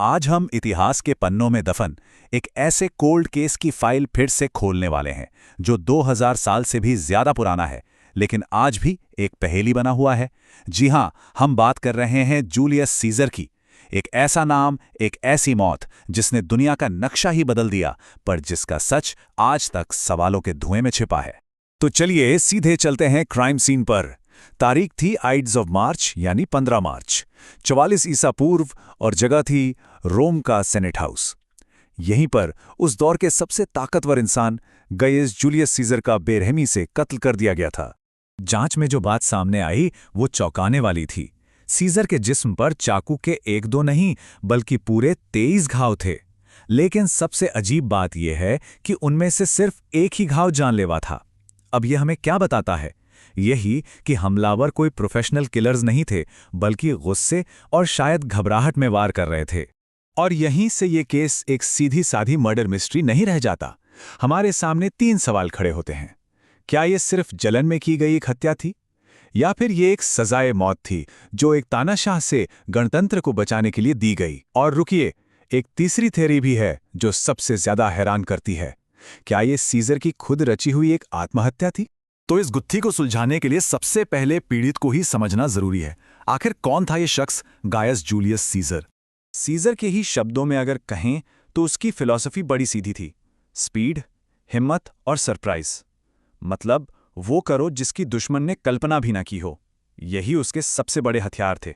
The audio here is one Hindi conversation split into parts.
आज हम इतिहास के पन्नों में दफन एक ऐसे कोल्ड केस की फाइल फिर से खोलने वाले हैं जो 2000 साल से भी ज्यादा पुराना है, लेकिन आज भी एक पहेली बना हुआ है। जी हां, हम बात कर रहे हैं जूलियस सीजर की। एक ऐसा नाम, एक ऐसी मौत जिसने दुनिया का नक्शा ही बदल दिया, पर जिसका सच आज तक सवालों के धुएं में छिपा है। तो चलिए सीधे चलते हैं क्राइम सीन पर। तारीख थी आइड्स ऑफ मार्च यानी 15 मार्च 44 ईसा पूर्व और जगह थी रोम का सेनेट हाउस। यहीं पर उस दौर के सबसे ताकतवर इंसान गयस जूलियस सीजर का बेरहमी से कत्ल कर दिया गया था। जांच में जो बात सामने आई वो चौंकाने वाली थी। सीजर के जिस्म पर चाकू के एक दो नहीं बल्कि पूरे 23 घाव थे। लेकिन सबसे अजीब बात यह है कि उनमें से सिर्फ एक ही घाव जानलेवा था। अब यह हमें क्या बताता है? यही कि हमलावर कोई प्रोफेशनल किलर्स नहीं थे, बल्कि गुस्से और शायद घबराहट में वार कर रहे थे। और यहीं से ये केस एक सीधी साधी मर्डर मिस्ट्री नहीं रह जाता। हमारे सामने 3 सवाल खड़े होते हैं। क्या ये सिर्फ जलन में की गई एक हत्या थी, या फिर ये एक सजाए मौत थी जो एक तानाशाह से गणतंत्र को बचाने के लिए दी गई? और रुकिए, एक तीसरी थ्योरी भी है जो सबसे ज्यादा हैरान करती है। क्या ये सीजर की खुद रची हुई एक आत्महत्या थी? तो इस गुत्थी को सुलझाने के लिए सबसे पहले पीड़ित को ही समझना जरूरी है। आखिर कौन था ये शख्स गायस जूलियस सीजर? सीजर के ही शब्दों में अगर कहें तो उसकी फिलॉसफी बड़ी सीधी थी। स्पीड, हिम्मत और सरप्राइज। मतलब वो करो जिसकी दुश्मन ने कल्पना भी ना की हो। यही उसके सबसे बड़े हथियार थे।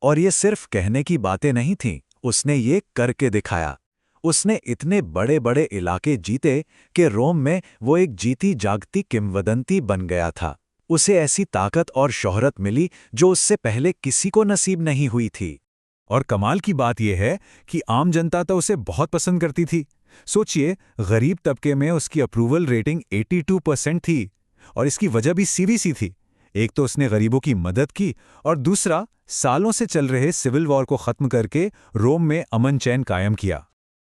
और ये सिर्फ कहने की बातें नहीं थीं, उसने ये करके दिखाया। उसने इतने बड़े बड़े इलाके जीते कि रोम में वो एक जीती जागती किंवदंती बन गया था। उसे ऐसी ताकत और शोहरत मिली जो उससे पहले किसी को नसीब नहीं हुई थी। और कमाल की बात यह है कि आम जनता तो उसे बहुत पसंद करती थी। सोचिए, गरीब तबके में उसकी अप्रूवल रेटिंग 82% थी। और इसकी वजह भी सीधी सी थी। एक तो उसने गरीबों की मदद की, और दूसरा सालों से चल रहे सिविल वॉर को खत्म करके रोम में अमन चैन कायम किया।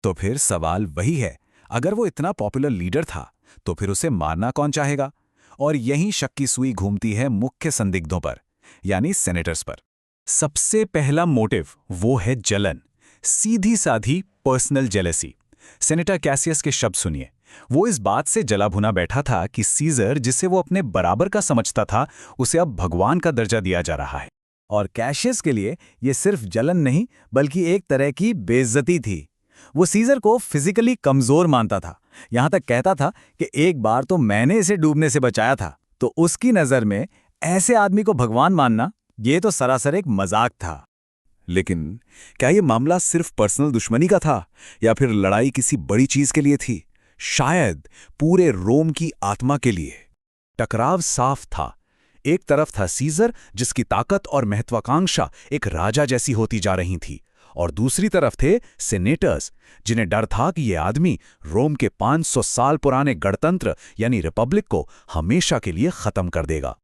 तो फिर सवाल वही है, अगर वो इतना पॉपुलर लीडर था तो फिर उसे मारना कौन चाहेगा? और यहीं शक की सुई घूमती है मुख्य संदिग्धों पर, यानी सेनेटर्स पर। सबसे पहला मोटिव वो है जलन, सीधी साधी पर्सनल जेलसी। सेनेटर कैसियस के शब्द सुनिए। वो इस बात से जला भुना बैठा था कि सीजर, जिसे वो अपने बराबर का समझता था, उसे अब भगवान का दर्जा दिया जा रहा है। और कैसियस के लिए ये सिर्फ जलन नहीं बल्कि एक तरह की बेइज्जती थी। वो सीजर को फिजिकली कमजोर मानता था। यहां तक कहता था कि एक बार तो मैंने इसे डूबने से बचाया था। तो उसकी नजर में ऐसे आदमी को भगवान मानना, ये तो सरासर एक मजाक था। लेकिन क्या ये मामला सिर्फ पर्सनल दुश्मनी का था, या फिर लड़ाई किसी बड़ी चीज के लिए थी? शायद पूरे रोम की आत्मा के लिए। टकराव साफ था। एक तरफ था सीजर, जिसकी ताकत और महत्वाकांक्षा एक राजा जैसी होती जा रही थी, और दूसरी तरफ थे सेनेटर्स, जिन्हें डर था कि ये आदमी रोम के 500 साल पुराने गणतंत्र यानी रिपब्लिक को हमेशा के लिए खत्म कर देगा।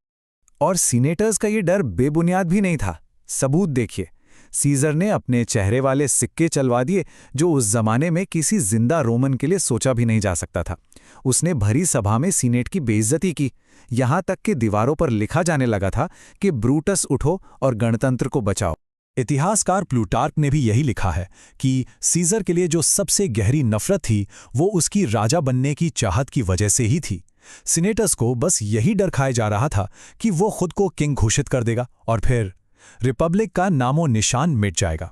और सीनेटर्स का ये डर बेबुनियाद भी नहीं था। सबूत देखिए, सीजर ने अपने चेहरे वाले सिक्के चलवा दिए जो उस जमाने में किसी जिंदा रोमन के लिए सोचा भी नहीं जा सकता था। उसने भरी सभा में सीनेट की बेइज्जती की, यहां तक कि दीवारों पर लिखा जाने लगा था कि ब्रूटस उठो और गणतंत्र को बचाओ। इतिहासकार प्लूटार्क ने भी यही लिखा है कि सीजर के लिए जो सबसे गहरी नफरत थी वो उसकी राजा बनने की चाहत की वजह से ही थी। सीनेटर्स को बस यही डर खाया जा रहा था कि वो खुद को किंग घोषित कर देगा और फिर रिपब्लिक का नामो निशान मिट जाएगा।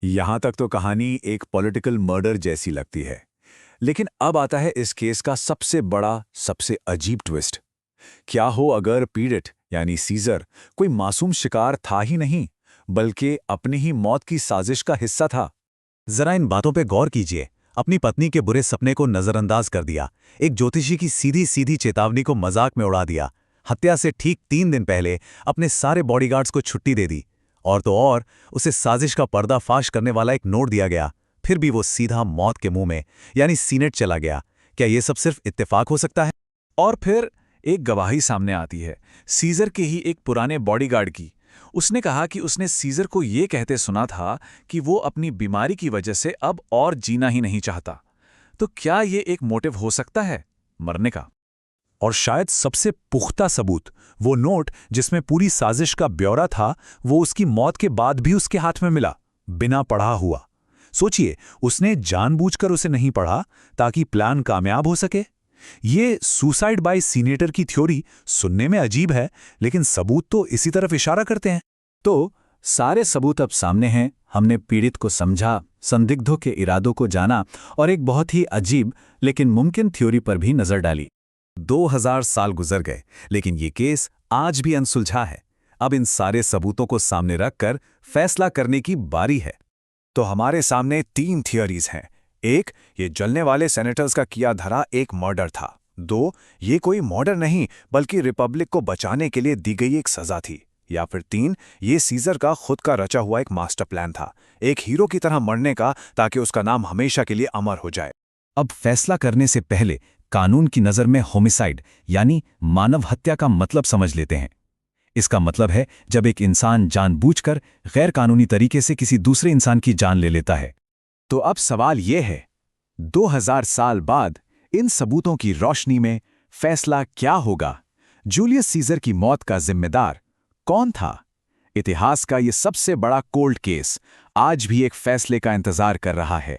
यहां तक तो कहानी एक पॉलिटिकल मर्डर जैसी लगती है, लेकिन अब आता है इस केस का सबसे बड़ा, सबसे अजीब ट्विस्ट। क्या हो अगर पीड़ित यानी सीजर कोई मासूम शिकार था ही नहीं, बल्कि अपनी ही मौत की साजिश का हिस्सा था? जरा इन बातों पे गौर कीजिए। अपनी पत्नी के बुरे सपने को नजरअंदाज कर दिया, एक ज्योतिषी की सीधी सीधी चेतावनी को मजाक में उड़ा दिया, हत्या से ठीक 3 दिन पहले अपने सारे बॉडीगार्ड्स को छुट्टी दे दी, और तो और उसे साजिश का पर्दाफाश करने वाला एक नोट दिया गया। फिर भी वो सीधा मौत के मुंह में यानी सीनेट चला गया। क्या ये सब सिर्फ इत्तेफाक हो सकता है? और फिर एक गवाही सामने आती है, सीजर के ही एक पुराने बॉडीगार्ड की। उसने कहा कि उसने सीजर को ये कहते सुना था कि वो अपनी बीमारी की वजह से अब और जीना ही नहीं चाहता। तो क्या ये एक मोटिव हो सकता है मरने का? और शायद सबसे पुख्ता सबूत, वो नोट जिसमें पूरी साजिश का ब्यौरा था, वो उसकी मौत के बाद भी उसके हाथ में मिला, बिना पढ़ा हुआ। सोचिए, उसने जानबूझकर उसे नहीं पढ़ा ताकि प्लान कामयाब हो सके। ये सुसाइड बाय सीनेटर की थ्योरी सुनने में अजीब है, लेकिन सबूत तो इसी तरफ इशारा करते हैं। तो सारे सबूत अब सामने हैं। हमने पीड़ित को समझा, संदिग्धों के इरादों को जाना और एक बहुत ही अजीब लेकिन मुमकिन थ्योरी पर भी नजर डाली। 2000 साल गुजर गए, लेकिन ये केस आज भी अनसुलझा है। अब इन सारे सबूतों को सामने रखकर फैसला करने की बारी है। तो हमारे सामने 3 थियरीज हैं। 1, ये जलने वाले सेनेटर्स का किया धरा एक मर्डर था। 2, ये कोई मर्डर नहीं बल्कि रिपब्लिक को बचाने के लिए दी गई एक सजा थी। या फिर 3, ये सीजर का खुद का रचा हुआ एक मास्टर प्लान था, एक हीरो की तरह मरने का, ताकि उसका नाम हमेशा के लिए अमर हो जाए। अब फैसला करने से पहले कानून की नज़र में होमिसाइड यानी मानव हत्या का मतलब समझ लेते हैं। इसका मतलब है जब एक इंसान जानबूझकर गैर कानूनी तरीके से किसी दूसरे इंसान की जान ले लेता है। तो अब सवाल यह है, 2000 साल बाद इन सबूतों की रोशनी में फैसला क्या होगा? जूलियस सीजर की मौत का जिम्मेदार कौन था? इतिहास का यह सबसे बड़ा कोल्ड केस आज भी एक फैसले का इंतजार कर रहा है।